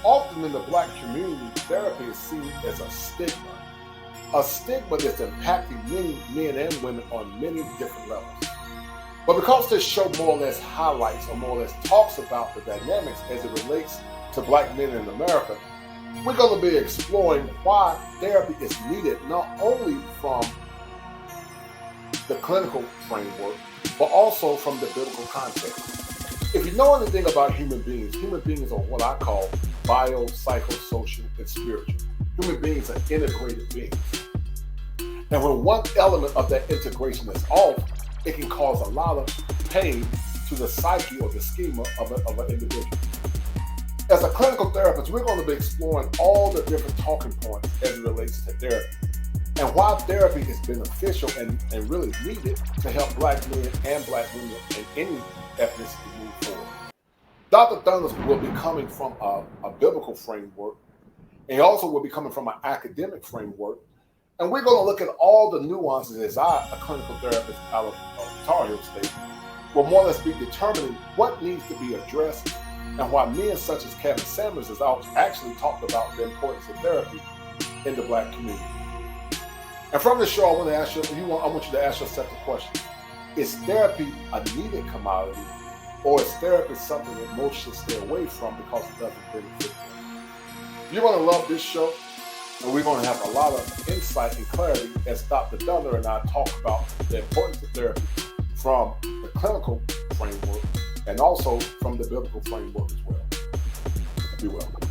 Often in the Black community, therapy is seen as a stigma. A stigma that's impacting many men and women on many different levels. But because this show more or less highlights or more or less talks about the dynamics as it relates to Black men in America, we're going to be exploring why therapy is needed not only from the clinical framework, but also from the biblical context. If you know anything about human beings are what I call bio, psychosocial, and spiritual. Human beings are integrated beings. And when one element of that integration is off, it can cause a lot of pain to the psyche or the schema of an individual. As a clinical therapist, we're going to be exploring all the different talking points as it relates to therapy and why therapy is beneficial and really needed to help Black men and Black women in any ethnicity move forward. Dr. Thunders will be coming from a biblical framework, and he also will be coming from an academic framework. And we're going to look at all the nuances as a clinical therapist out of Tar Heel State, will more or less be determining what needs to be addressed and why men such as Kevin Samuels has actually talked about the importance of therapy in the Black community. And from the show, I want you to ask yourself the question: is therapy a needed commodity, or is therapy something that most should stay away from because it doesn't benefit them? You're going to love this show, and we're going to have a lot of insight and clarity as Dr. Dunner and I talk about the importance of therapy from the clinical framework and also from the biblical framework as well. Be well.